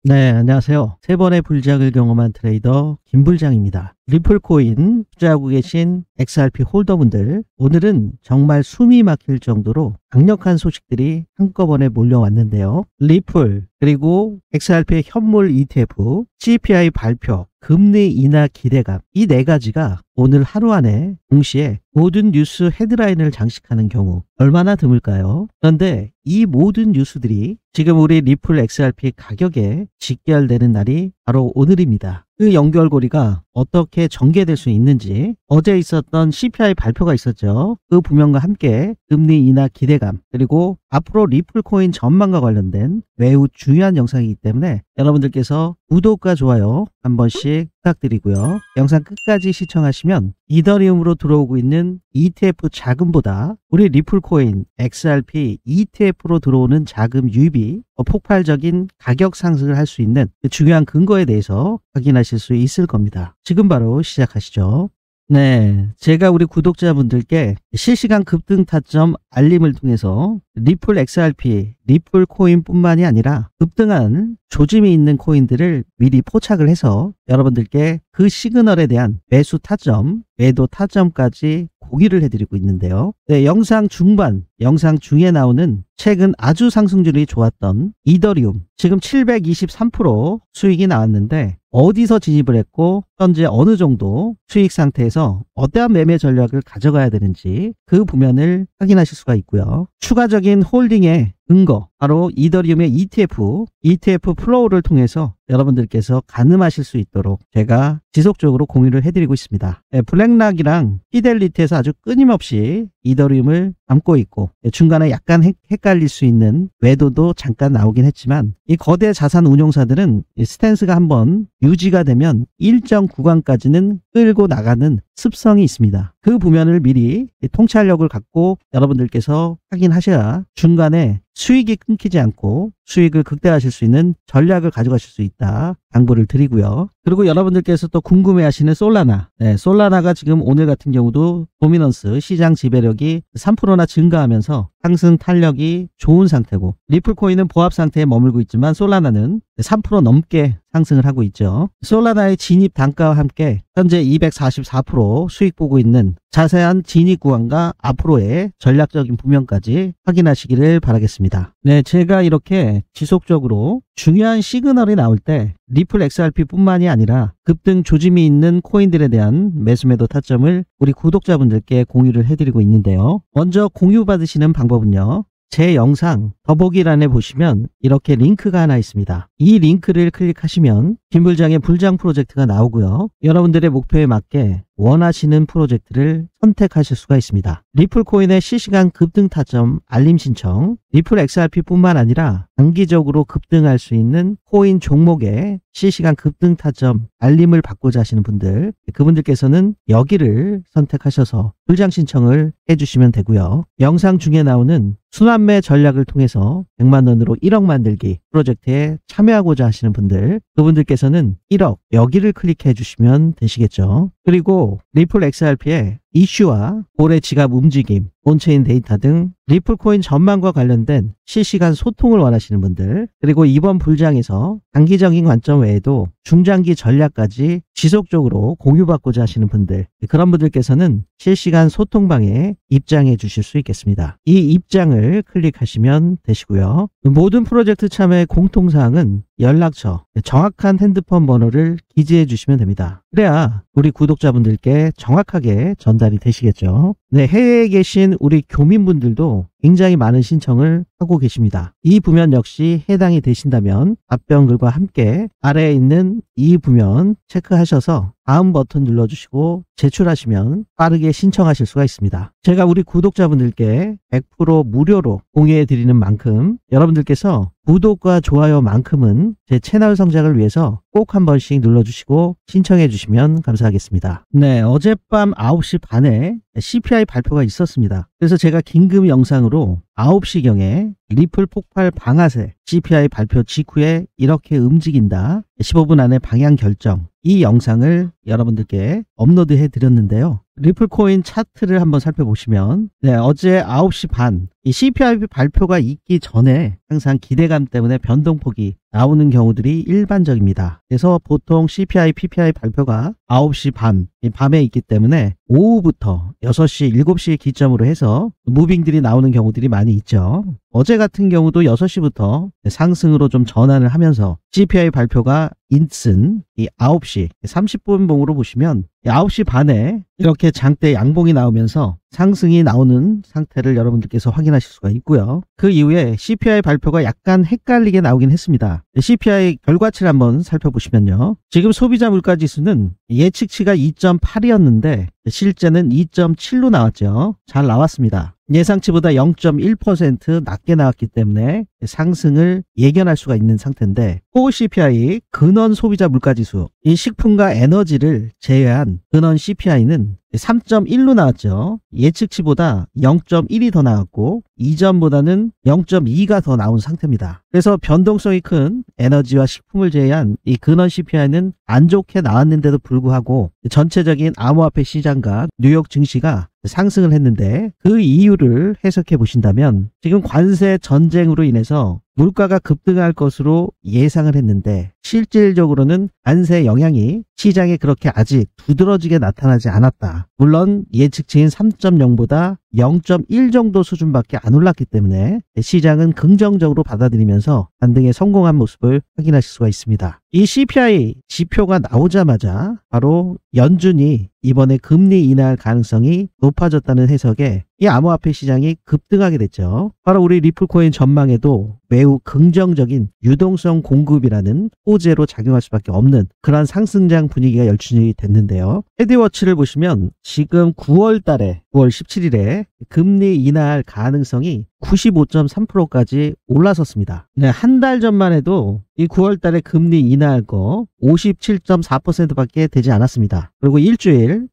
네, 안녕하세요. 세 번의 불장을 경험한 트레이더 김불장입니다. 리플코인 투자하고 계신 XRP 홀더분들, 오늘은 정말 숨이 막힐 정도로 강력한 소식들이 한꺼번에 몰려왔는데요. 리플, 그리고 XRP의 현물 ETF, CPI 발표, 금리 인하 기대감, 이 네 가지가 오늘 하루 안에 동시에 모든 뉴스 헤드라인을 장식하는 경우 얼마나 드물까요? 그런데 이 모든 뉴스들이 지금 우리 리플 XRP 가격에 직결되는 날이 바로 오늘입니다. 그 연결고리가 어떻게 전개될 수 있는지, 어제 있었던 CPI 발표가 있었죠. 그 부면과 함께 금리 인하 기대감, 그리고 앞으로 리플코인 전망과 관련된 매우 중요한 영상이기 때문에 여러분들께서 구독과 좋아요 한 번씩 부탁드리고요. 영상 끝까지 시청하시면 이더리움으로 들어오고 있는 ETF 자금보다 우리 리플코인 XRP ETF로 들어오는 자금 유입이 폭발적인 가격 상승을 할 수 있는 중요한 근거에 대해서 확인하실 수 있을 겁니다. 지금 바로 시작하시죠. 네, 제가 우리 구독자분들께 실시간 급등 타점 알림을 통해서 리플 XRP, 리플 코인뿐만이 아니라 급등한 조짐이 있는 코인들을 미리 포착을 해서 여러분들께 그 시그널에 대한 매수 타점, 매도 타점까지 공유를 해드리고 있는데요. 네, 영상 중반, 영상 중에 나오는 최근 아주 상승률이 좋았던 이더리움, 지금 723% 수익이 나왔는데 어디서 진입을 했고 현재 어느 정도 수익 상태에서 어떠한 매매 전략을 가져가야 되는지 그 부면을 확인하실 수가 있고요. 추가적인 홀딩의 근거, 바로 이더리움의 ETF 플로우를 통해서 여러분들께서 가늠하실 수 있도록 제가 지속적으로 공유를 해드리고 있습니다. 블랙락이랑 피델리티에서 아주 끊임없이 이더리움을 담고 있고 중간에 약간 헷갈릴 수 있는 외도도 잠깐 나오긴 했지만 이 거대 자산 운용사들은 스탠스가 한번 유지가 되면 일정 구간까지는 끌고 나가는 습성이 있습니다. 그 부면을 미리 통찰력을 갖고 여러분들께서 확인하셔야 중간에 수익이 끊기지 않고 수익을 극대화하실 수 있는 전략을 가져가실 수 있다 당부를 드리고요. 그리고 여러분들께서 또 궁금해하시는 솔라나, 솔라나가 지금 오늘 같은 경우도 도미넌스 시장 지배력이 3%나 증가하면서 상승 탄력이 좋은 상태고 리플코인은 보합 상태에 머물고 있지만 솔라나는 3% 넘게 상승을 하고 있죠. 솔라나의 진입 단가와 함께 현재 244% 수익 보고 있는 자세한 진입 구간과 앞으로의 전략적인 부면까지 확인하시기를 바라겠습니다. 네, 제가 이렇게 지속적으로 중요한 시그널이 나올 때 리플 XRP 뿐만이 아니라 급등 조짐이 있는 코인들에 대한 매수매도 타점을 우리 구독자분들께 공유를 해드리고 있는데요. 먼저 공유 받으시는 방법은요, 제 영상 더보기란에 보시면 이렇게 링크가 하나 있습니다. 이 링크를 클릭하시면 김불장의 불장 프로젝트가 나오고요. 여러분들의 목표에 맞게 원하시는 프로젝트를 선택하실 수가 있습니다. 리플코인의 실시간 급등 타점 알림 신청, 리플 XRP 뿐만 아니라 단기적으로 급등할 수 있는 코인 종목의 실시간 급등 타점 알림을 받고자 하시는 분들, 그분들께서는 여기를 선택하셔서 불장 신청을 해주시면 되고요. 영상 중에 나오는 순환매 전략을 통해서 100만 원으로 1억 만들기 프로젝트에 참여하고자 하시는 분들, 그분들께서는 1억 여기를 클릭해 주시면 되시겠죠. 그리고 리플 XRP의 이슈와 올해 지갑 움직임, 온체인 데이터 등 리플코인 전망과 관련된 실시간 소통을 원하시는 분들, 그리고 이번 불장에서 단기적인 관점 외에도 중장기 전략까지 지속적으로 공유받고자 하시는 분들, 그런 분들께서는 실시간 소통방에 입장해 주실 수 있겠습니다. 이 입장을 클릭하시면 되시고요. 모든 프로젝트 참여의 공통사항은 연락처, 정확한 핸드폰 번호를 기재해 주시면 됩니다. 그래야 우리 구독자분들께 정확하게 전달이 되시겠죠. 네, 해외에 계신 우리 교민분들도 굉장히 많은 신청을 하고 계십니다. 이 부면 역시 해당이 되신다면 답변글과 함께 아래에 있는 이 부면 체크하셔서 다음 버튼 눌러주시고 제출하시면 빠르게 신청하실 수가 있습니다. 제가 우리 구독자분들께 100% 무료로 공유해 드리는 만큼 여러분들께서 구독과 좋아요만큼은 제 채널 성장을 위해서 꼭 한 번씩 눌러주시고 신청해 주시면 감사하겠습니다. 네, 어젯밤 9시 반에 CPI 발표가 있었습니다. 그래서 제가 긴급 영상으로 9시경에 리플 폭발 방아쇠 CPI 발표 직후에 이렇게 움직인다, 15분 안에 방향 결정, 이 영상을 여러분들께 업로드 해 드렸는데요. 리플코인 차트를 한번 살펴보시면 어제 9시 반 이 CPI 발표가 있기 전에 항상 기대감 때문에 변동폭이 나오는 경우들이 일반적입니다. 그래서 보통 CPI, PPI 발표가 9시 반, 밤에 있기 때문에 오후부터 6시, 7시 기점으로 해서 무빙들이 나오는 경우들이 많이 있죠. 어제 같은 경우도 6시부터 상승으로 좀 전환을 하면서 CPI 발표가 있은 이 9시 30분 봉으로 보시면 9시 반에 이렇게 장대 양봉이 나오면서 상승이 나오는 상태를 여러분들께서 확인하실 수가 있고요. 그 이후에 CPI 발표가 약간 헷갈리게 나오긴 했습니다. CPI 결과치를 한번 살펴보시면요. 지금 소비자 물가지수는 예측치가 2.8이었는데 실제는 2.7로 나왔죠. 잘 나왔습니다. 예상치보다 0.1% 낮게 나왔기 때문에 상승을 예견할 수가 있는 상태인데, 코어 CPI 근원 소비자 물가지수, 이 식품과 에너지를 제외한 근원 CPI는 3.1로 나왔죠. 예측치보다 0.1이 더 나왔고 이전보다는 0.2가 더 나온 상태입니다. 그래서 변동성이 큰 에너지와 식품을 제외한 이 근원 CPI는 안 좋게 나왔는데도 불구하고 전체적인 암호화폐 시장과 뉴욕 증시가 상승을 했는데, 그 이유를 해석해 보신다면 지금 관세 전쟁으로 인해서 물가가 급등할 것으로 예상을 했는데 실질적으로는 관세 영향이 시장에 그렇게 아직 두드러지게 나타나지 않았다. 물론 예측치인 3.0보다 0.1 정도 수준밖에 안 올랐기 때문에 시장은 긍정적으로 받아들이면서 반등에 성공한 모습을 확인하실 수가 있습니다. 이 CPI 지표가 나오자마자 바로 연준이 이번에 금리 인하할 가능성이 높아졌다는 해석에 이 암호화폐 시장이 급등하게 됐죠. 바로 우리 리플코인 전망에도 매우 긍정적인 유동성 공급이라는 호재로 작용할 수밖에 없는 그런 상승장 분위기가 열출이 됐는데요. 헤드워치를 보시면 지금 9월 달에 9월 17일에 금리 인하할 가능성이 95.3%까지 올라섰습니다. 네, 한 달 전만 해도 이 9월 달에 금리 인하할 거 57.4%밖에 되지 않았습니다. 그리고 일주일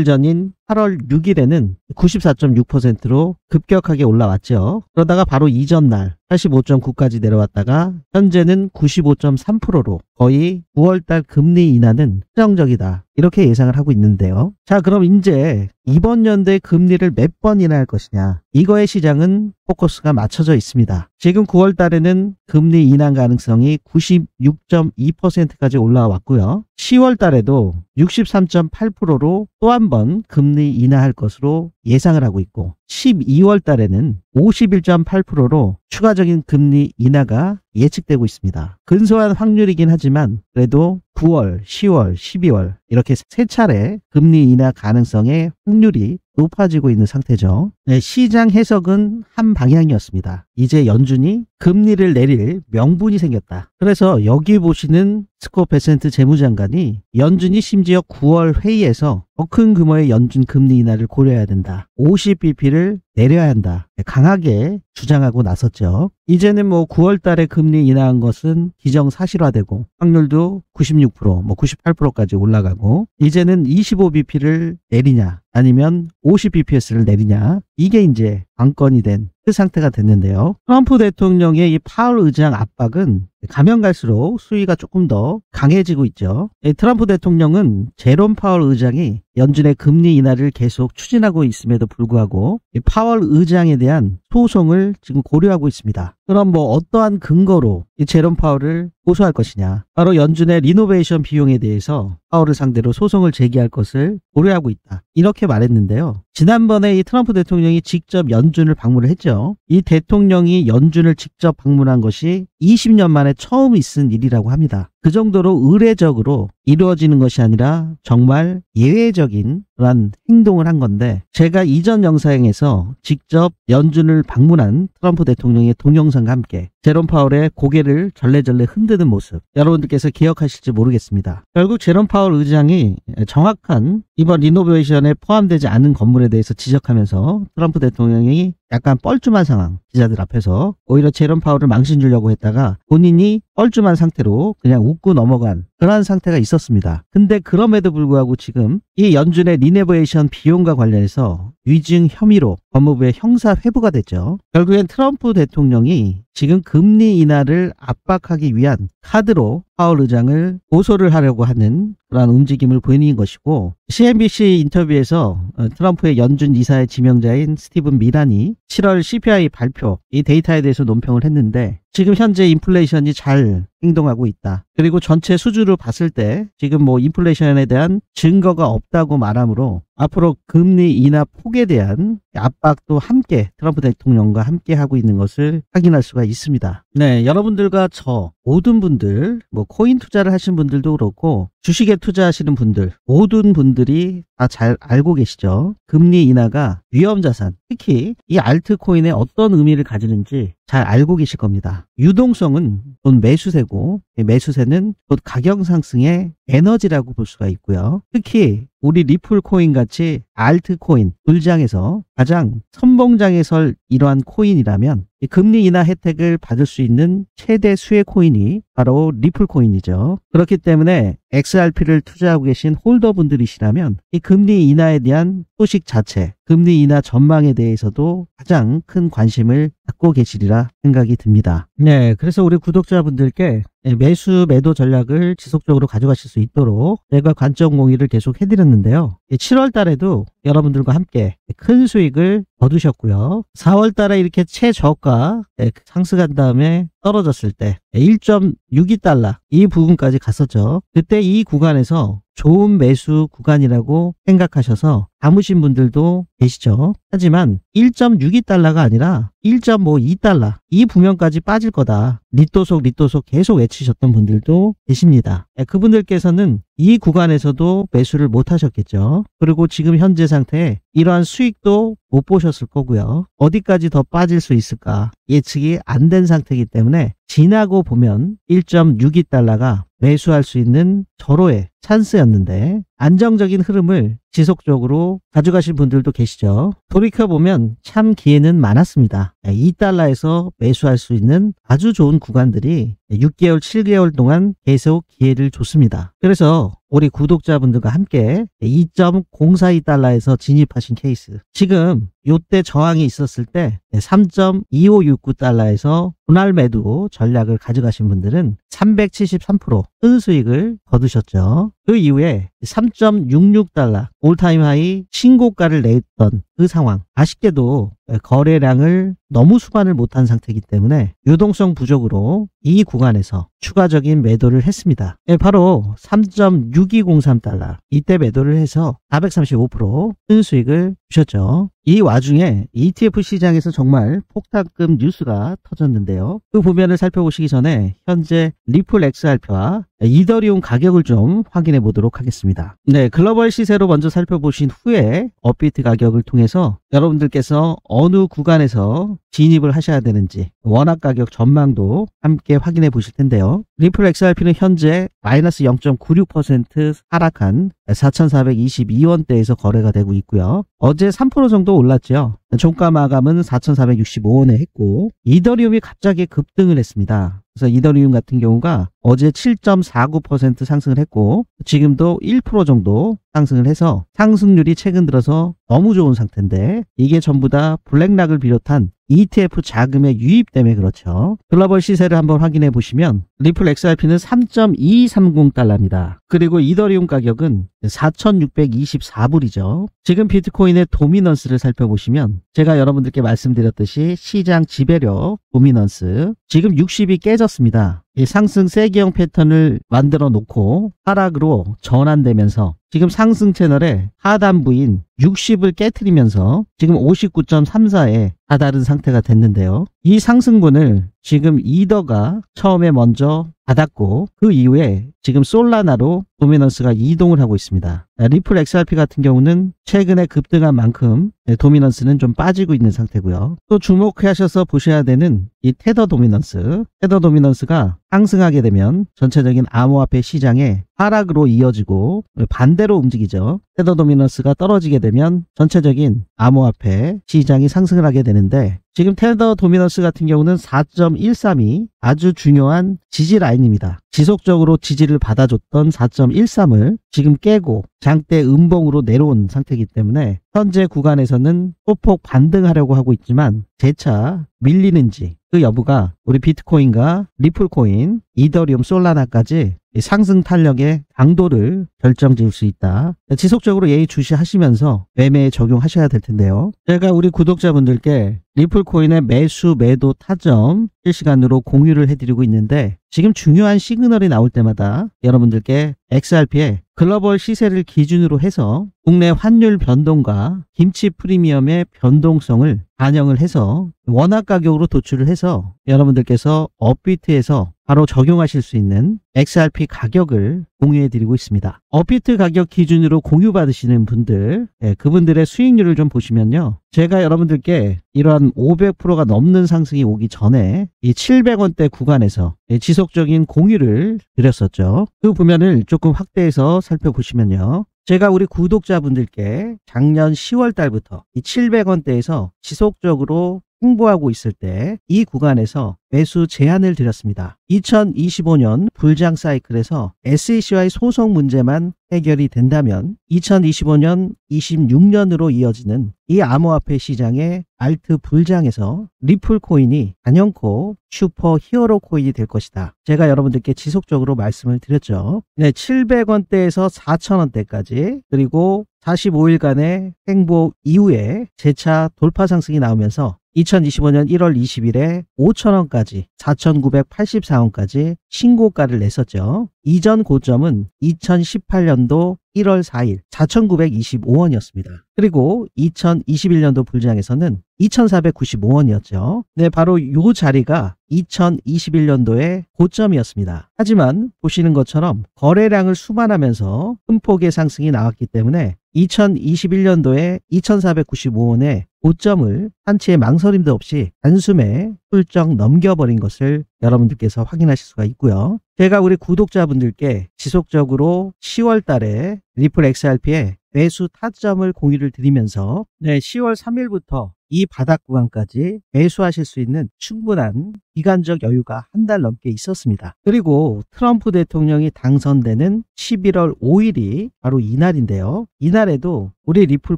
전인 8월 6일에는 94.6%로 급격하게 올라왔죠. 그러다가 바로 이전 날 85.9까지 내려왔다가 현재는 95.3%로 거의 9월달 금리 인하는 최정적이다, 이렇게 예상을 하고 있는데요. 자, 그럼 이제 이번 연도에 금리를 몇 번 인하할 것이냐, 이거에 시장은 포커스가 맞춰져 있습니다. 지금 9월 달에는 금리 인하 가능성이 96.2%까지 올라왔고요. 10월 달에도 63.8%로 또 한 번 금리 인하할 것으로 예상을 하고 있고, 12월 달에는 51.8%로 추가적인 금리 인하가 예측되고 있습니다. 근소한 확률이긴 하지만 그래도 9월, 10월, 12월 이렇게 세 차례 금리 인하 가능성의 확률이 높아지고 있는 상태죠. 네, 시장 해석은 한 방향이었습니다. 이제 연준이 금리를 내릴 명분이 생겼다. 그래서 여기 보시는 스콧 베센트 재무장관이 연준이 심지어 9월 회의에서 더 큰 규모의 연준 금리 인하를 고려해야 된다, 50bp를 내려야 한다, 강하게 주장하고 나섰죠. 이제는 9월 달에 금리 인하한 것은 기정사실화되고 확률도 96%, 98%까지 올라가고, 이제는 25bp를 내리냐 아니면 50bps를 내리냐, 이게 이제 관건이 된 그 상태가 됐는데요. 트럼프 대통령의 이 파월 의장 압박은 가면 갈수록 수위가 조금 더 강해지고 있죠. 트럼프 대통령은 제롬 파월 의장이 연준의 금리 인하를 계속 추진하고 있음에도 불구하고 파월 의장에 대한 소송을 지금 고려하고 있습니다. 그럼 어떠한 근거로 이 제롬 파월을 고소할 것이냐, 바로 연준의 리노베이션 비용에 대해서 파월을 상대로 소송을 제기할 것을 고려하고 있다, 이렇게 말했는데요. 지난번에 이 트럼프 대통령이 직접 연준을 방문을 했죠. 이 대통령이 연준을 직접 방문한 것이 20년 만에 처음 있은 일이라고 합니다. 그 정도로 의례적으로 이루어지는 것이 아니라 정말 예외적인 그런 행동을 한 건데, 제가 이전 영상에서 직접 연준을 방문한 트럼프 대통령의 동영상과 함께 제롬 파월의 고개를 절레절레 흔드는 모습, 여러분들께서 기억하실지 모르겠습니다. 결국 제롬 파월 의장이 정확한 이번 리노베이션에 포함되지 않은 건물에 대해서 지적하면서 트럼프 대통령이 약간 뻘쭘한 상황, 기자들 앞에서 오히려 제롬 파월을 망신 주려고 했다가 본인이 뻘쭘한 상태로 그냥 웃고 넘어간 그러한 상태가 있었습니다. 근데 그럼에도 불구하고 지금 이 연준의 리노베이션 비용과 관련해서 위증 혐의로 법무부에 형사 회부가 됐죠. 결국엔 트럼프 대통령이 지금 금리 인하를 압박하기 위한 카드로 파월 의장을 고소를 하려고 하는 그런 움직임을 보이는 것이고, CNBC 인터뷰에서 트럼프의 연준 이사의 지명자인 스티븐 미란이 7월 CPI 발표 이 데이터에 대해서 논평을 했는데, 지금 현재 인플레이션이 잘 행동하고 있다. 그리고 전체 수주를 봤을 때 지금 뭐 인플레이션에 대한 증거가 없다고 말하므로 앞으로 금리 인하 폭에 대한 압박도 함께 트럼프 대통령과 함께 하고 있는 것을 확인할 수가 있습니다. 네, 여러분들과 저 모든 분들, 뭐 코인 투자를 하신 분들도 그렇고 주식에 투자하시는 분들, 모든 분들이 다 잘 알고 계시죠. 금리 인하가 위험자산, 특히 이 알트코인에 어떤 의미를 가지는지 잘 알고 계실 겁니다. 유동성은 곧 매수세고, 매수세는 곧 가격 상승의 에너지라고 볼 수가 있고요. 특히 우리 리플 코인 같이 알트코인 불장에서 가장 선봉장에 설 이러한 코인이라면 이 금리 인하 혜택을 받을 수 있는 최대 수혜 코인이 바로 리플 코인이죠. 그렇기 때문에 XRP를 투자하고 계신 홀더분들이시라면 이 금리 인하에 대한 소식 자체, 금리 인하 전망에 대해서도 가장 큰 관심을 갖고 계시리라 생각이 듭니다. 네, 그래서 우리 구독자분들께 매수 매도 전략을 지속적으로 가져가실 수 있도록 제가 관점 공유를 계속 해드렸는데요. 7월 달에도 여러분들과 함께 큰 수익을 거두셨고요. 4월 달에 이렇게 최저가 상승한 다음에 떨어졌을 때 1.62달러 이 부분까지 갔었죠. 그때 이 구간에서 좋은 매수 구간이라고 생각하셔서 담으신 분들도 계시죠. 하지만 1.62달러가 아니라 1.52달러 이 부면까지 빠질 거다. 리또속 계속 외치셨던 분들도 계십니다. 그분들께서는 이 구간에서도 매수를 못 하셨겠죠. 그리고 지금 현재 상태에 이러한 수익도 못 보셨을 거고요. 어디까지 더 빠질 수 있을까 예측이 안 된 상태이기 때문에 지나고 보면 1.62달러가 매수할 수 있는 절호의 찬스였는데 안정적인 흐름을 지속적으로 가져가신 분들도 계시죠. 돌이켜보면 참 기회는 많았습니다. 2달러에서 매수할 수 있는 아주 좋은 구간들이 6개월, 7개월 동안 계속 기회를 줬습니다. 그래서 우리 구독자분들과 함께 2.042달러에서 진입하신 케이스. 지금 요때 저항이 있었을 때 3.2569달러에서 분할 매도 전략을 가져가신 분들은 373% 순수익을 거두셨죠. 그 이후에 3.66달러 올타임 하이 신고가를 냈던 그 상황. 아쉽게도 거래량을 너무 수반을 못한 상태이기 때문에 유동성 부족으로 이 구간에서 추가적인 매도를 했습니다. 바로 3.6203달러 이때 매도를 해서 435% 순수익을 주셨죠. 이 와중에 ETF 시장에서 정말 폭탄급 뉴스가 터졌는데요. 그 부면을 살펴보시기 전에 현재 리플 XRP와 이더리움 가격을 좀 확인해 보도록 하겠습니다. 네, 글로벌 시세로 먼저 살펴보신 후에 업비트 가격을 통해서 여러분들께서 어느 구간에서 진입을 하셔야 되는지 원화 가격 전망도 함께 확인해 보실 텐데요. 리플 XRP는 현재 마이너스 0.96% 하락한 4,422원대에서 거래가 되고 있고요. 어제 3% 정도 올랐죠. 종가 마감은 4,465원에 했고 이더리움이 갑자기 급등을 했습니다. 그래서 이더리움 같은 경우가 어제 7.49% 상승을 했고 지금도 1% 정도 상승을 해서 상승률이 최근 들어서 너무 좋은 상태인데 이게 전부 다 블랙락을 비롯한 ETF 자금의 유입 때문에 그렇죠. 글로벌 시세를 한번 확인해 보시면 리플 XRP는 3.230달러입니다. 그리고 이더리움 가격은 4,624불이죠. 지금 비트코인의 도미넌스를 살펴보시면 제가 여러분들께 말씀드렸듯이 시장 지배력 도미넌스 지금 60이 깨졌습니다. 이 상승 세기형 패턴을 만들어 놓고 하락으로 전환되면서 지금 상승 채널의 하단부인 60을 깨트리면서 지금 59.34에 다다른 상태가 됐는데요. 이 상승분을 지금 이더가 처음에 먼저 받았고 그 이후에 지금 솔라나로 도미넌스가 이동을 하고 있습니다. 리플 XRP 같은 경우는 최근에 급등한 만큼 도미넌스는 좀 빠지고 있는 상태고요. 또 주목하셔서 보셔야 되는 이 테더 도미넌스. 테더 도미넌스가 상승하게 되면 전체적인 암호화폐 시장에 하락으로 이어지고 반대로 움직이죠. 테더 도미넌스가 떨어지게 되면 전체적인 암호화폐 시장이 상승을 하게 되는데 지금 테더 도미넌스 같은 경우는 4.132 아주 중요한 지지 라인입니다. 지속적으로 지지를 받아줬던 4.13을 지금 깨고 장대 음봉으로 내려온 상태이기 때문에 현재 구간에서는 소폭 반등하려고 하고 있지만 재차 밀리는지 그 여부가 우리 비트코인과 리플코인 이더리움, 솔라나까지 이 상승 탄력의 강도를 결정지을 수 있다. 지속적으로 예의주시하시면서 매매에 적용하셔야 될 텐데요. 제가 우리 구독자분들께 리플 코인의 매수 매도 타점 실시간으로 공유를 해드리고 있는데, 지금 중요한 시그널이 나올 때마다 여러분들께 XRP의 글로벌 시세를 기준으로 해서 국내 환율 변동과 김치 프리미엄의 변동성을 반영을 해서 원화 가격으로 도출을 해서 여러분들께서 업비트에서 바로 적용하실 수 있는 XRP 가격을 공유해 드리고 있습니다. 업비트 가격 기준으로 공유받으시는 분들, 그분들의 수익률을 좀 보시면요, 제가 여러분들께 이러한 500%가 넘는 상승이 오기 전에 이 700원대 구간에서 지속적인 공유를 드렸었죠. 그 부면을 조금 확대해서 살펴보시면요, 제가 우리 구독자분들께 작년 10월 달부터 이 700원대에서 지속적으로 홍보하고 있을 때 이 구간에서 매수 제한을 드렸습니다. 2025년 불장 사이클에서 SEC와의 소송 문제만 해결이 된다면 2025년, 26년으로 이어지는 이 암호화폐 시장의 알트 불장에서 리플 코인이 단연코 슈퍼 히어로 코인이 될 것이다. 제가 여러분들께 지속적으로 말씀을 드렸죠. 네, 700원대에서 4,000원대까지, 그리고 45일간의 행보 이후에 재차 돌파 상승이 나오면서 2025년 1월 20일에 5,000원까지 4,984원까지 신고가를 냈었죠. 이전 고점은 2018년도 1월 4일 4,925원이었습니다. 그리고 2021년도 불장에서는 2,495원이었죠. 네, 바로 이 자리가 2021년도의 고점이었습니다. 하지만 보시는 것처럼 거래량을 수반하면서 큰 폭의 상승이 나왔기 때문에 2021년도에 2,495원의 고점을 한치의 망설임도 없이 단숨에 훌쩍 넘겨버린 것을 여러분들께서 확인하실 수가 있고요. 제가 우리 구독자분들께 지속적으로 10월 달에 리플 XRP의 매수 타점을 공유를 드리면서 10월 3일부터 이 바닥 구간까지 매수하실 수 있는 충분한 기간적 여유가 한 달 넘게 있었습니다. 그리고 트럼프 대통령이 당선되는 11월 5일이 바로 이날인데요. 이날에도 우리 리플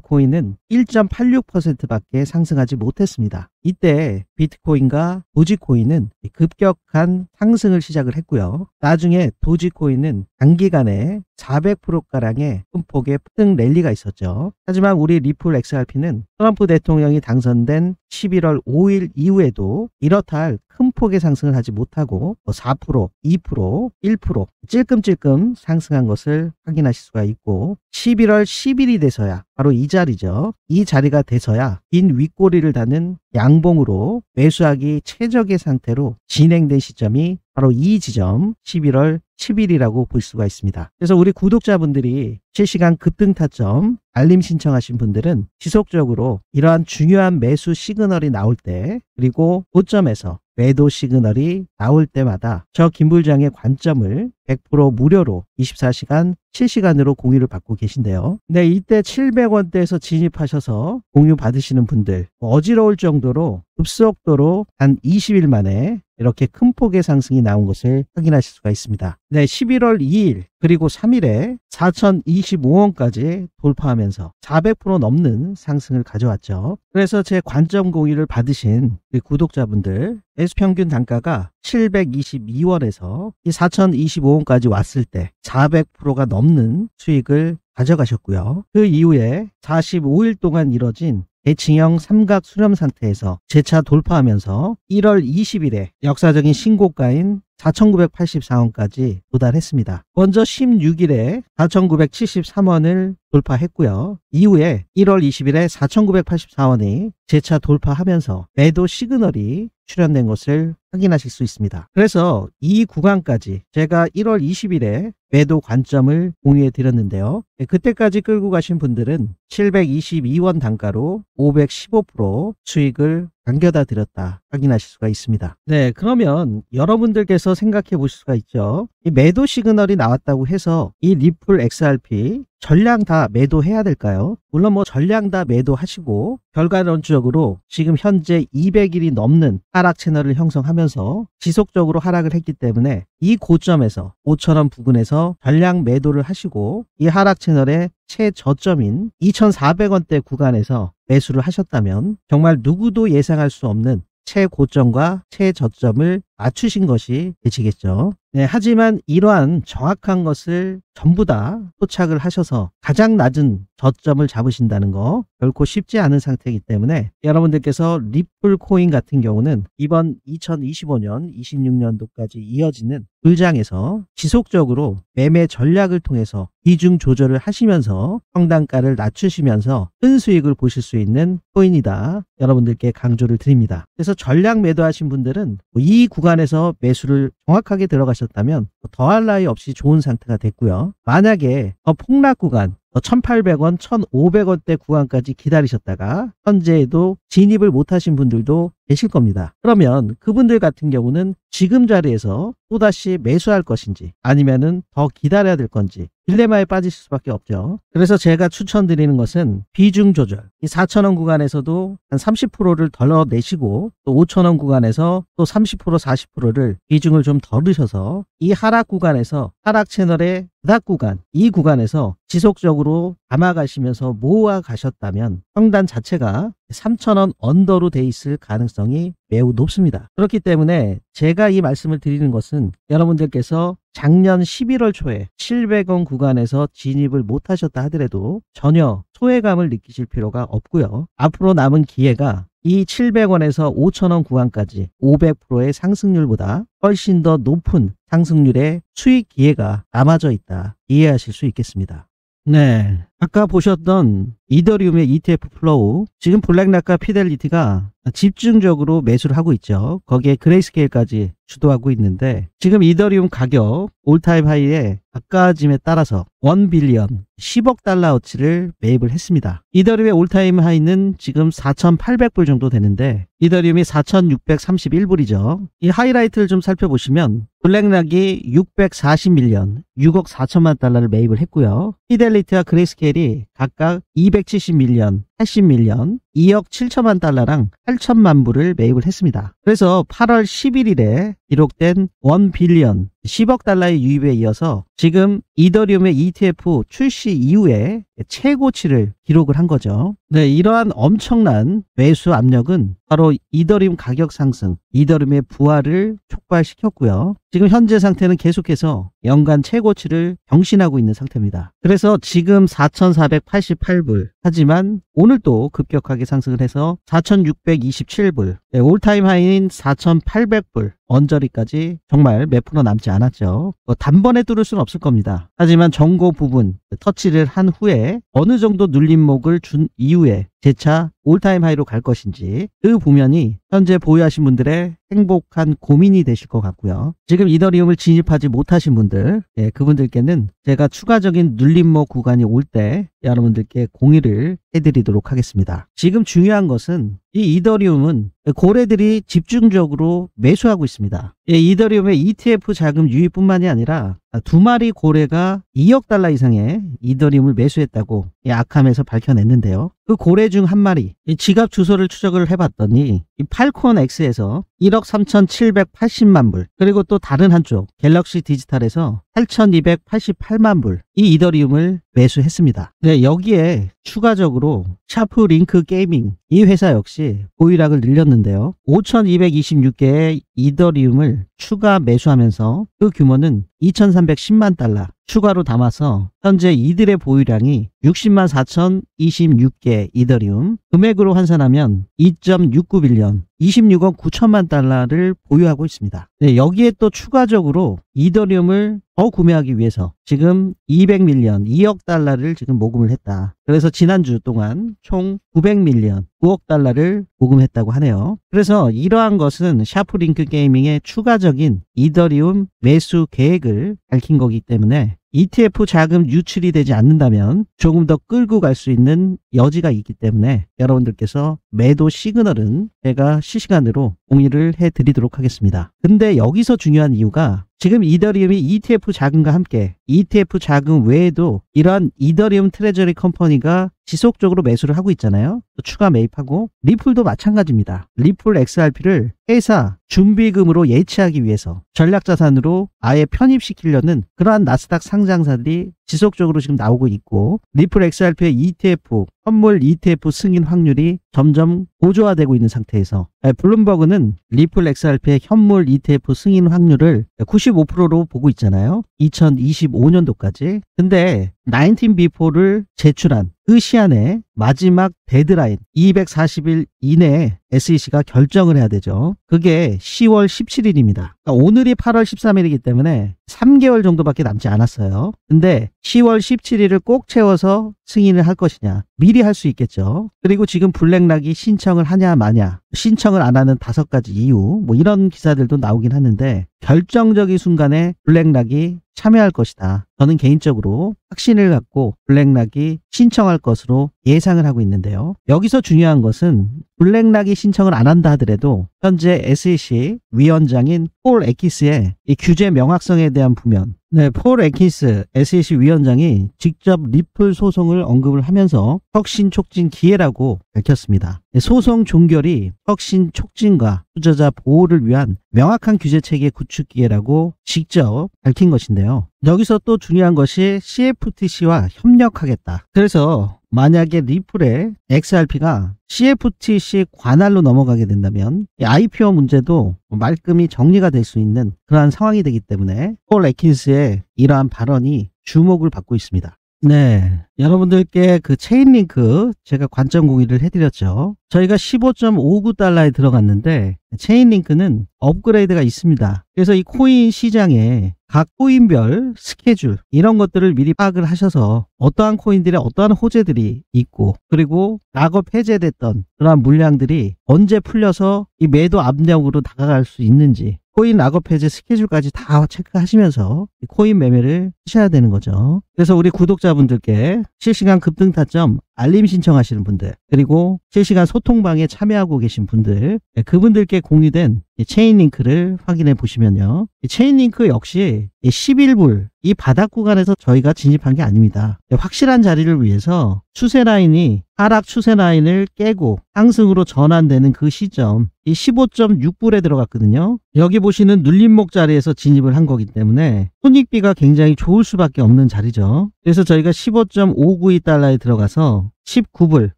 코인은 1.86%밖에 상승하지 못했습니다. 이때 비트코인과 도지코인은 급격한 상승을 시작을 했고요. 나중에 도지코인은 단기간에 400%가량의 큰 폭의 폭등 랠리가 있었죠. 하지만 우리 리플 XRP는 트럼프 대통령이 당선된 11월 5일 이후에도 이렇다 할 큰 폭의 상승을 하지 못하고 4%, 2%, 1% 찔끔찔끔 상승한 것을 확인하실 수가 있고, 11월 10일이 돼서야, 바로 이 자리죠. 이 자리가 돼서야 긴 윗꼬리를 다는 양봉으로 매수하기 최적의 상태로 진행된 시점이 바로 이 지점 11월 10일이라고 볼 수가 있습니다. 그래서 우리 구독자분들이 실시간 급등 타점 알림 신청하신 분들은 지속적으로 이러한 중요한 매수 시그널이 나올 때, 그리고 고점에서 매도 시그널이 나올 때마다 저 김불장의 관점을 100% 무료로 24시간 실시간으로 공유를 받고 계신데요. 네, 이때 700원대에서 진입하셔서 공유 받으시는 분들, 어지러울 정도로 급속도로 단 20일 만에 이렇게 큰 폭의 상승이 나온 것을 확인하실 수가 있습니다. 네, 11월 2일 그리고 3일에 4,025원까지 돌파하면서 400% 넘는 상승을 가져왔죠. 그래서 제 관점 공유를 받으신 우리 구독자분들, 매수평균 단가가 722원에서 4,025원까지 왔을 때 400%가 넘는 수익을 가져가셨고요. 그 이후에 45일 동안 이뤄진 대칭형 삼각 수렴 상태에서 재차 돌파하면서 1월 20일에 역사적인 신고가인 4,984원까지 도달했습니다. 먼저 16일에 4,973원을 돌파했고요. 이후에 1월 20일에 4,984원이 재차 돌파하면서 매도 시그널이 출현된 것을 확인하실 수 있습니다. 그래서 이 구간까지 제가 1월 20일에 매도 관점을 공유해 드렸는데요. 그때까지 끌고 가신 분들은 722원 단가로 515% 수익을 남겨다 드렸다 확인하실 수가 있습니다. 네, 그러면 여러분들께서 생각해 보실 수가 있죠. 이 매도 시그널이 나왔다고 해서 이 리플 XRP 전량 다 매도해야 될까요? 물론 뭐 전량 다 매도하시고 결과론적으로 지금 현재 200일이 넘는 하락 채널을 형성하면서 지속적으로 하락을 했기 때문에 이 고점에서 5,000원 부근에서 전량 매도를 하시고 이 하락 채널의 최저점인 2,400원대 구간에서 매수를 하셨다면 정말 누구도 예상할 수 없는 최고점과 최저점을 맞추신 것이 되시겠죠. 네, 하지만 이러한 정확한 것을 전부 다 포착을 하셔서 가장 낮은 저점을 잡으신다는 거 결코 쉽지 않은 상태이기 때문에 여러분들께서 리플 코인 같은 경우는 이번 2025년, 26년도까지 이어지는 불장에서 지속적으로 매매 전략을 통해서 비중 조절을 하시면서 평단가를 낮추시면서 큰 수익을 보실 수 있는 코인이다. 여러분들께 강조를 드립니다. 그래서 전략 매도하신 분들은 이 구간에서 매수를 정확하게 들어가셨다면 더할 나위 없이 좋은 상태가 됐고요. 만약에 폭락 구간 1,800원, 1,500원대 구간까지 기다리셨다가 현재에도 진입을 못하신 분들도 계실 겁니다. 그러면 그분들 같은 경우는 지금 자리에서 또다시 매수할 것인지 아니면은 더 기다려야 될 건지 딜레마에 빠지실 수밖에 없죠. 그래서 제가 추천드리는 것은 비중 조절. 이 4,000원 구간에서도 한 30%를 덜어 내시고 또 5,000원 구간에서 또 30%, 40%를 비중을 좀 덜 넣으셔서 이 하락 구간에서 하락 채널의 바닥 구간, 이 구간에서 지속적으로 담아가시면서 모아 가셨다면 평단 자체가 3,000원 언더로 돼 있을 가능성이 매우 높습니다. 그렇기 때문에 제가 이 말씀을 드리는 것은 여러분들께서 작년 11월 초에 700원 구간에서 진입을 못하셨다 하더라도 전혀 소외감을 느끼실 필요가 없고요. 앞으로 남은 기회가 이 700원에서 5,000원 구간까지 500%의 상승률보다 훨씬 더 높은 상승률의 수익 기회가 남아져 있다. 이해하실 수 있겠습니다. 네, 아까 보셨던 이더리움의 ETF 플로우, 지금 블랙락과 피델리티가 집중적으로 매수를 하고 있죠. 거기에 그레이스케일까지 주도하고 있는데 지금 이더리움 가격 올타임 하이에 아까짐에 따라서 1빌리언 10억 달러어치를 매입을 했습니다. 이더리움의 올타임 하이는 지금 4,800불 정도 되는데 이더리움이 4,631불이죠. 이 하이라이트를 좀 살펴보시면 블랙락이 640밀리언 6억 4천만 달러를 매입을 했고요. 피델리티와 그레이스케일이 각각 270밀리언 80밀리언 2억 7천만 달러랑 8천만 불을 매입을 했습니다. 그래서 8월 11일에 기록된 1빌리언 10억 달러의 유입에 이어서 지금 이더리움의 ETF 출시 이후에 최고치를 기록을 한 거죠. 네, 이러한 엄청난 매수 압력은 바로 이더리움 가격 상승, 이더리움의 부활을 촉발시켰고요. 지금 현재 상태는 계속해서 연간 최고치를 경신하고 있는 상태입니다. 그래서 지금 4,488불, 하지만 오늘 또 급격하게 상승을 해서 4,627불, 네, 올타임 하이인 4,800불 언저리까지 정말 몇 프로 남지 않았죠. 단번에 뚫을 수는 없을 겁니다. 하지만 정고 부분 터치를 한 후에 어느 정도 눌림목을 준 이후에 재차 올타임 하이로 갈 것인지 그 부면이 현재 보유하신 분들의 행복한 고민이 되실 것 같고요. 지금 이더리움을 진입하지 못하신 분들, 그분들께는 제가 추가적인 눌림목 구간이 올 때 여러분들께 공유를 해드리도록 하겠습니다. 지금 중요한 것은 이 이더리움은 고래들이 집중적으로 매수하고 있습니다. 이더리움의 ETF 자금 유입뿐만이 아니라 2마리 고래가 2억 달러 이상의 이더리움을 매수했다고 아캄에서 밝혀냈는데요. 그 고래 중 한 마리 지갑 주소를 추적을 해봤더니 이 팔콘 X에서 1억 3,780만 불, 그리고 또 다른 한쪽 갤럭시 디지털에서 8,288만 불 이 이더리움을 매수했습니다. 네, 여기에 추가적으로 샤프 링크 게이밍 이 회사 역시 보유량을 늘렸는데요. 5,226개의 이더리움을 추가 매수하면서 그 규모는 2,310만 달러 추가로 담아서 현재 이들의 보유량이 60만 4,026개 이더리움, 금액으로 환산하면 2.69빌리언 26억 9천만 달러를 보유하고 있습니다. 네, 여기에 또 추가적으로 이더리움을 더 구매하기 위해서 지금 200밀리언 2억 달러를 지금 모금을 했다. 그래서 지난주 동안 총 900밀리언 9억 달러를 모금했다고 하네요. 그래서 이러한 것은 샤프링크 게이밍의 추가적인 이더리움 매수 계획을 밝힌 거기 때문에 ETF 자금 유출이 되지 않는다면 조금 더 끌고 갈 수 있는 여지가 있기 때문에 여러분들께서 매도 시그널은 제가 실시간으로 공유를 해드리도록 하겠습니다. 근데 여기서 중요한 이유가 지금 이더리움이 ETF 자금과 함께 ETF 자금 외에도 이러한 이더리움 트레저리 컴퍼니가 지속적으로 매수를 하고 있잖아요. 또 추가 매입하고 리플도 마찬가지입니다. 리플 XRP를 회사 준비금으로 예치하기 위해서 전략자산으로 아예 편입시키려는 그러한 나스닥 상장사들이 지속적으로 지금 나오고 있고, 리플 XRP의 ETF, 현물 ETF 승인 확률이 점점 고조화되고 있는 상태에서 블룸버그는 리플 XRP의 현물 ETF 승인 확률을 95%로 보고 있잖아요. 2025년도까지. 근데 19B4를 제출한 그 시한에 마지막 데드라인 240일 이내에 SEC가 결정을 해야 되죠. 그게 10월 17일입니다. 그러니까 오늘이 8월 13일이기 때문에 3개월 정도밖에 남지 않았어요. 근데 10월 17일을 꼭 채워서 승인을 할 것이냐, 미리 할 수 있겠죠. 그리고 지금 블랙락이 신청을 하냐 마냐, 신청을 안 하는 5가지 이유, 뭐 이런 기사들도 나오긴 하는데, 결정적인 순간에 블랙락이 참여할 것이다. 저는 개인적으로 확신을 갖고 블랙락이 신청할 것으로 예상을 하고 있는데요. 여기서 중요한 것은 블랙락이 신청을 안 한다 하더라도 현재 SEC 위원장인 폴 애키스의 이 규제 명확성에 대한 부면, 폴 애키스 SEC 위원장이 직접 리플 소송을 언급을 하면서 혁신 촉진 기회라고 밝혔습니다. 소송 종결이 혁신 촉진과 투자자 보호를 위한 명확한 규제 체계 구축 기회라고 직접 밝힌 것인데요. 여기서 또 중요한 것이 CFTC와 협력하겠다. 그래서 만약에 리플의 XRP가 CFTC 관할로 넘어가게 된다면 IPO 문제도 말끔히 정리가 될 수 있는 그러한 상황이 되기 때문에 폴 애킨스의 이러한 발언이 주목을 받고 있습니다. 네, 여러분들께 그 체인링크 제가 관점 공유를 해드렸죠. 저희가 15.59달러에 들어갔는데 체인링크는 업그레이드가 있습니다. 그래서 이 코인 시장에 각 코인별 스케줄 이런 것들을 미리 파악을 하셔서 어떠한 코인들의 어떠한 호재들이 있고, 그리고 락업 해제됐던 그러한 물량들이 언제 풀려서 이 매도 압력으로 다가갈 수 있는지, 코인 락업 해제 스케줄까지 다 체크하시면서 코인 매매를 하셔야 되는 거죠. 그래서 우리 구독자분들께 실시간 급등 타점 알림 신청하시는 분들, 그리고 실시간 소통방에 참여하고 계신 분들, 그분들께 공유된 체인링크를 확인해 보시면요, 체인링크 역시 11불 이 바닥 구간에서 저희가 진입한 게 아닙니다. 확실한 자리를 위해서 추세 라인이 하락 추세 라인을 깨고 상승으로 전환되는 그 시점, 이 15.6불에 들어갔거든요. 여기 보시는 눌림목 자리에서 진입을 한 거기 때문에 손익비가 굉장히 좋을 수밖에 없는 자리죠. 그래서 저희가 15.592달러에 들어가서 19불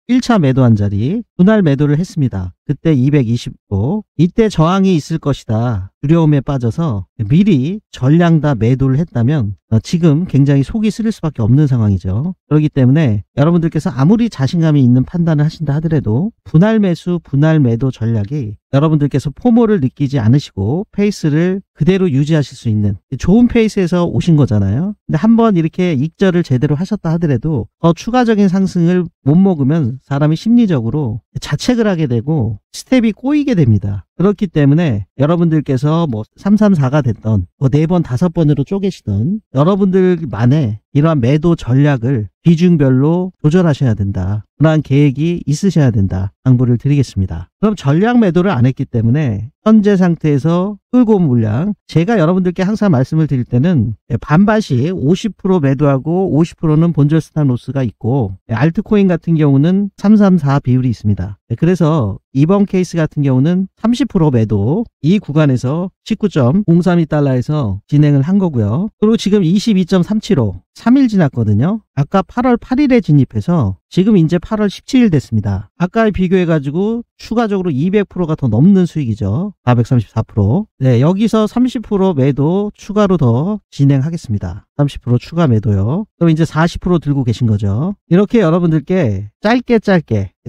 1차 매도한 자리 분할 매도를 했습니다. 그때 220도, 이때 저항이 있을 것이다 두려움에 빠져서 미리 전량 다 매도를 했다면 지금 굉장히 속이 쓰릴 수밖에 없는 상황이죠. 그렇기 때문에 여러분들께서 아무리 자신감이 있는 판단을 하신다 하더라도 분할 매수 분할 매도 전략이 여러분들께서 포모를 느끼지 않으시고 페이스를 그대로 유지하실 수 있는 좋은 페이스에서 오신 거잖아요. 근데 한번 이렇게 익절을 제대로 하셨다 하더라도 더 추가적인 상승을 못 먹으면 사람이 심리적으로 자책을 하게 되고 스텝이 꼬이게 됩니다. 그렇기 때문에 여러분들께서 뭐 334가 됐던 뭐 4번 5번으로 쪼개시던 여러분들만의 이러한 매도 전략을 비중별로 조절하셔야 된다. 그러한 계획이 있으셔야 된다. 당부를 드리겠습니다. 그럼 전략 매도를 안 했기 때문에 현재 상태에서 끌고 온 물량, 제가 여러분들께 항상 말씀을 드릴 때는 반반씩 50% 매도하고 50%는 본절 스탑 로스가 있고, 알트코인 같은 경우는 334 비율이 있습니다. 그래서 이번 케이스 같은 경우는 30% 매도, 이 구간에서 19.032달러에서 진행을 한 거고요. 그리고 지금 22.375 3일 지났거든요. 아까 8월 8일에 진입해서 지금 이제 8월 17일 됐습니다. 아까에 비교해가지고 추가적으로 200%가 더 넘는 수익이죠. 434%. 네, 여기서 30% 매도 추가로 더 진행하겠습니다. 30% 추가 매도요. 그럼 이제 40% 들고 계신 거죠. 이렇게 여러분들께 짧게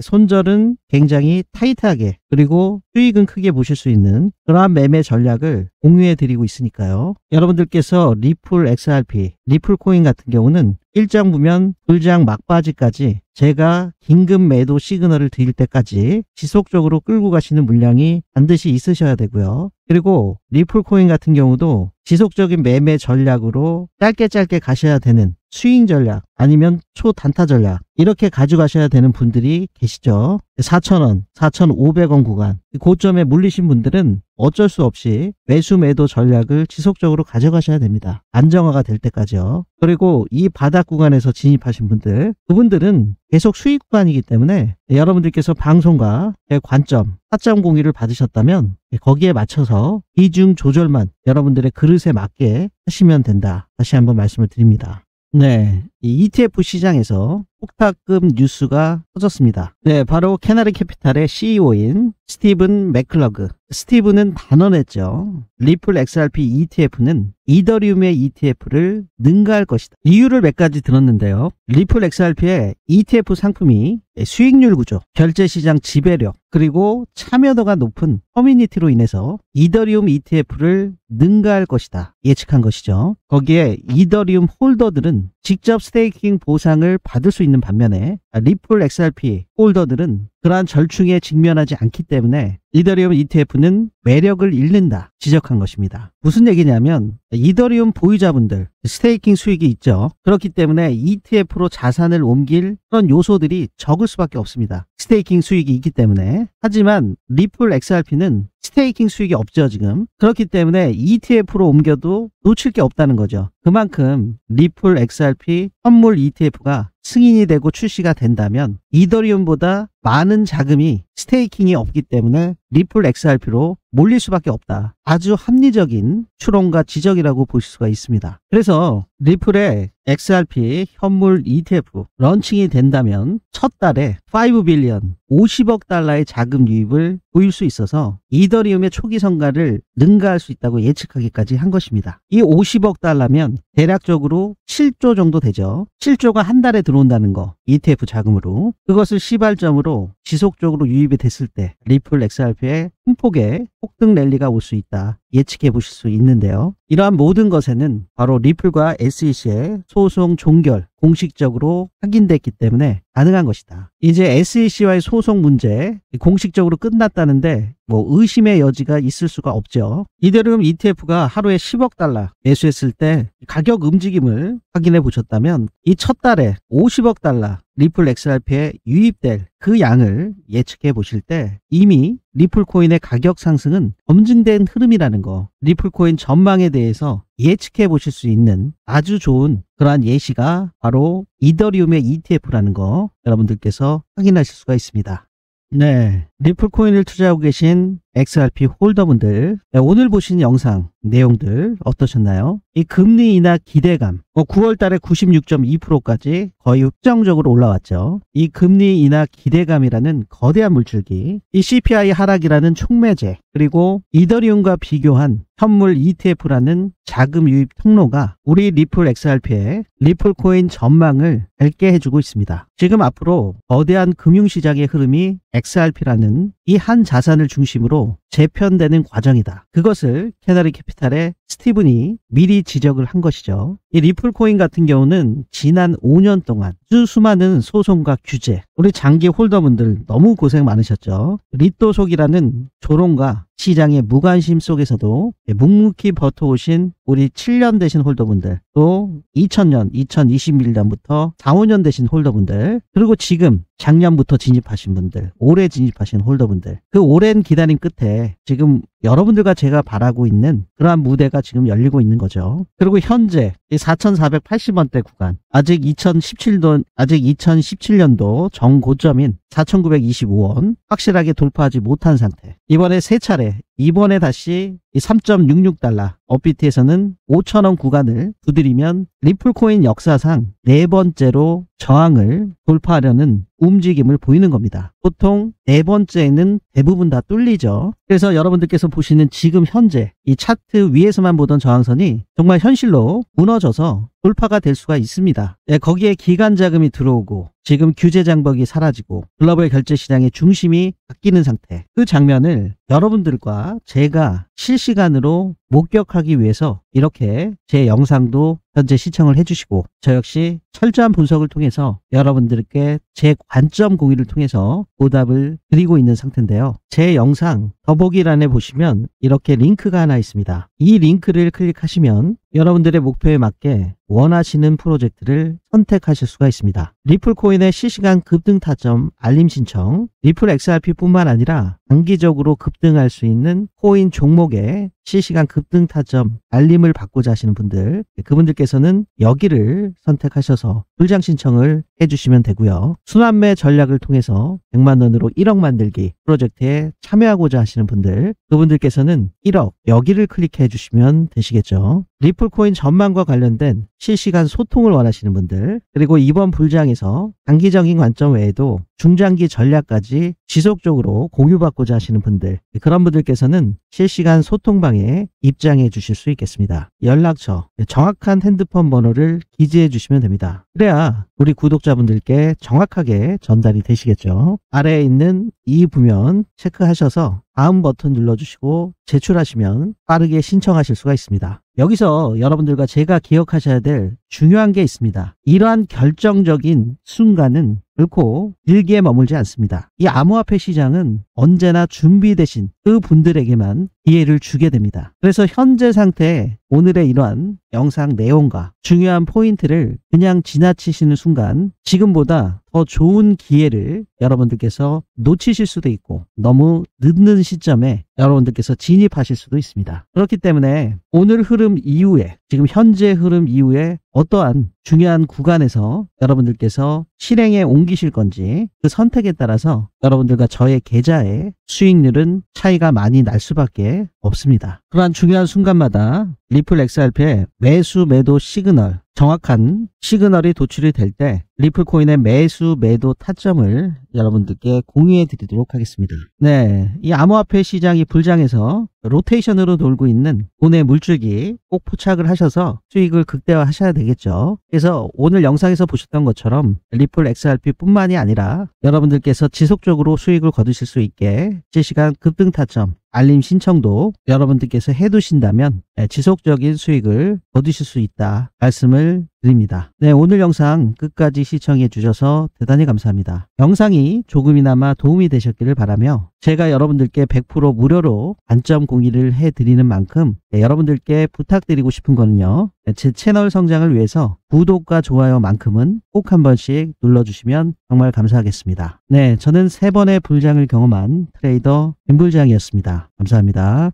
손절은 굉장히 타이트하게, 그리고 수익은 크게 보실 수 있는 그러한 매매 전략을 공유해 드리고 있으니까요. 여러분들께서 리플 XRP, 리플 코인 같은 경우는 일정 부면 불장 막바지까지 제가 긴급 매도 시그널을 드릴 때까지 지속적으로 끌고 가시는 물량이 반드시 있으셔야 되고요. 그리고 리플 코인 같은 경우도 지속적인 매매 전략으로 짧게 가셔야 되는 스윙 전략 아니면 초단타 전략 이렇게 가져가셔야 되는 분들이 계시죠. 4,000원, 4,500원 구간 고점에 물리신 분들은 어쩔 수 없이 매수 매도 전략을 지속적으로 가져가셔야 됩니다. 안정화가 될 때까지요. 그리고 이 바닥 구간에서 진입하신 분들, 그분들은 계속 수익 구간이기 때문에 여러분들께서 방송과 관점 4.02를 받으셨다면 거기에 맞춰서 비중 조절만 여러분들의 그릇에 맞게 하시면 된다. 다시 한번 말씀을 드립니다. 네, 이 ETF 시장에서 폭탁급 뉴스가 터졌습니다. 네, 바로 캐나리 캐피탈의 CEO인 스티븐 맥클러그. 스티븐은 단언했죠. 리플 XRP ETF는 이더리움의 ETF를 능가할 것이다. 이유를 몇 가지 들었는데요. 리플 XRP의 ETF 상품이 수익률 구조, 결제시장 지배력, 그리고 참여도가 높은 커뮤니티로 인해서 이더리움 ETF를 능가할 것이다. 예측한 것이죠. 거기에 이더리움 홀더들은 직접 스테이킹 보상을 받을 수 있는 반면에 리플 XRP 홀더들은 그러한 절충에 직면하지 않기 때문에 이더리움 ETF는 매력을 잃는다 지적한 것입니다. 무슨 얘기냐면 이더리움 보유자분들 스테이킹 수익이 있죠. 그렇기 때문에 ETF로 자산을 옮길 그런 요소들이 적을 수밖에 없습니다. 스테이킹 수익이 있기 때문에. 하지만 리플 XRP는 스테이킹 수익이 없죠 지금. 그렇기 때문에 ETF로 옮겨도 놓칠 게 없다는 거죠. 그만큼 리플 XRP 선물 ETF가 승인이 되고 출시가 된다면 이더리움보다 많은 자금이 스테이킹이 없기 때문에 리플 XRP로 몰릴 수밖에 없다. 아주 합리적인 추론과 지적이라고 보실 수가 있습니다. 그래서 리플의 XRP 현물 ETF 런칭이 된다면 첫 달에 5빌리언 50억 달러의 자금 유입을 보일 수 있어서 이더리움의 초기 성과를 능가할 수 있다고 예측하기까지 한 것입니다. 이 50억 달러면 대략적으로 7조 정도 되죠. 7조가 한 달에 들어온다는 거 ETF 자금으로. 그것을 시발점으로 지속적으로 유입이 됐을 때 리플 XRP의 큰 폭의 폭등 랠리가 올 수 있다 예측해 보실 수 있는데요. 이러한 모든 것에는 바로 리플과 SEC의 소송 종결 공식적으로 확인됐기 때문에 가능한 것이다. 이제 SEC와의 소송 문제 공식적으로 끝났다는데 의심의 여지가 있을 수가 없죠. 이더리움 ETF가 하루에 10억 달러 매수했을 때 가격 움직임을 확인해 보셨다면 이 첫 달에 50억 달러 리플 XRP에 유입될 그 양을 예측해 보실 때 이미 리플 코인의 가격 상승은 검증된 흐름이라는 거, 리플 코인 전망에 대해서 예측해 보실 수 있는 아주 좋은 그러한 예시가 바로 이더리움의 ETF라는 거 여러분들께서 확인하실 수가 있습니다. 네, 리플 코인을 투자하고 계신 XRP 홀더분들, 오늘 보신 영상 내용들 어떠셨나요? 이 금리 인하 기대감, 9월 달에 96.2%까지 거의 흑정적으로 올라왔죠. 이 금리 인하 기대감이라는 거대한 물줄기, 이 CPI 하락이라는 촉매제, 그리고 이더리움과 비교한 현물 ETF라는 자금 유입 통로가 우리 리플 XRP의 리플 코인 전망을 밝게 해주고 있습니다. 지금 앞으로 거대한 금융시장의 흐름이 XRP라는 이 한 자산을 중심으로 재편되는 과정이다. 그것을 캐나리 캐피탈의 스티븐이 미리 지적을 한 것이죠. 이 리플 코인 같은 경우는 지난 5년 동안 수많은 소송과 규제, 우리 장기 홀더분들 너무 고생 많으셨죠. 리또속이라는 조롱과 시장의 무관심 속에서도 묵묵히 버텨오신 우리 7년 되신 홀더분들, 또 2000년, 2021년부터 4, 5년 되신 홀더분들, 그리고 지금 작년부터 진입하신 분들, 올해 진입하신 홀더분들, 그 오랜 기다림 끝에 지금 여러분들과 제가 바라고 있는 그러한 무대가 지금 열리고 있는 거죠. 그리고 현재 4,480원대 구간, 아직 2017년도 정고점인 4,925원 확실하게 돌파하지 못한 상태. 이번에 세 차례, 이번에 다시 3.66달러 업비트에서는 5,000원 구간을 두드리면 리플 코인 역사상 네 번째로 저항을 돌파하려는 움직임을 보이는 겁니다. 보통 네 번째에는 대부분 다 뚫리죠. 그래서 여러분들께서 보시는 지금 현재 이 차트 위에서만 보던 저항선이 정말 현실로 무너져서 돌파가 될 수가 있습니다. 거기에 기관 자금이 들어오고 지금 규제 장벽이 사라지고 글로벌 결제 시장의 중심이 바뀌는 상태, 그 장면을 여러분들과 제가 실시간으로 목격하기 위해서 이렇게 제 영상도 현재 시청을 해주시고 저 역시 철저한 분석을 통해서 여러분들께 제 관점 공유를 통해서 보답을 드리고 있는 상태인데요. 제 영상 더보기란에 보시면 이렇게 링크가 하나 있습니다. 이 링크를 클릭하시면 여러분들의 목표에 맞게 원하시는 프로젝트를 선택하실 수가 있습니다. 리플 코인의 실시간 급등 타점 알림 신청, 리플 XRP뿐만 아니라 단기적으로 급등할 수 있는 코인 종목의 실시간 급등 타점 알림을 받고자 하시는 분들, 그분들께서는 여기를 선택하셔서 불장 신청을 해주시면 되고요. 순환매 전략을 통해서 100만 원으로 1억 만들기 프로젝트에 참여하고자 하시는 분들, 그분들께서는 1억 여기를 클릭해 주시면 되시겠죠. 리플 코인 전망과 관련된 실시간 소통을 원하시는 분들, 그리고 이번 불장에서 단기적인 관점 외에도 중장기 전략까지 지속적으로 공유받고자 하시는 분들, 그런 분들께서는 실시간 소통방에 입장해 주실 수 있겠습니다. 연락처, 정확한 핸드폰 번호를 기재해 주시면 됩니다. 그래야 우리 구독자분들께 정확하게 전달이 되시겠죠. 아래에 있는 이 부면 체크하셔서 다음 버튼 눌러주시고 제출하시면 빠르게 신청하실 수가 있습니다. 여기서 여러분들과 제가 기억하셔야 될 중요한 게 있습니다. 이러한 결정적인 순간은 결코 길게 머물지 않습니다. 이 암호화폐 시장은 언제나 준비되신 그 분들에게만 기회를 주게 됩니다. 그래서 현재 상태에 오늘의 이러한 영상 내용과 중요한 포인트를 그냥 지나치시는 순간 지금보다 더 좋은 기회를 여러분들께서 놓치실 수도 있고 너무 늦는 시점에 여러분들께서 진입하실 수도 있습니다. 그렇기 때문에 오늘 흐름 이후에, 지금 현재 흐름 이후에 어떠한 중요한 구간에서 여러분들께서 실행에 옮기실 건지 그 선택에 따라서 여러분들과 저의 계좌의 수익률은 차이가 많이 날 수밖에 없습니다. 그러한 중요한 순간마다 리플 XRP의 매수 매도 시그널, 정확한 시그널이 도출이 될 때 리플 코인의 매수 매도 타점을 여러분들께 공유해 드리도록 하겠습니다. 네, 이 암호화폐 시장이 불장해서 로테이션으로 돌고 있는 돈의 물줄기 꼭 포착을 하셔서 수익을 극대화하셔야 되겠죠. 그래서 오늘 영상에서 보셨던 것처럼 리플 XRP 뿐만이 아니라 여러분들께서 지속적으로 수익을 거두실 수 있게 실시간 급등 타점 알림 신청도 여러분들께서 해두신다면 지속적인 수익을 거두실 수 있다 말씀을 드립니다. 네, 오늘 영상 끝까지 시청해 주셔서 대단히 감사합니다. 영상이 조금이나마 도움이 되셨기를 바라며 제가 여러분들께 100% 무료로 관점 공유를 해드리는 만큼 여러분들께 부탁드리고 싶은 거는요, 제 채널 성장을 위해서 구독과 좋아요만큼은 꼭 한 번씩 눌러주시면 정말 감사하겠습니다. 네, 저는 3번의 불장을 경험한 트레이더 김불장이었습니다. 감사합니다.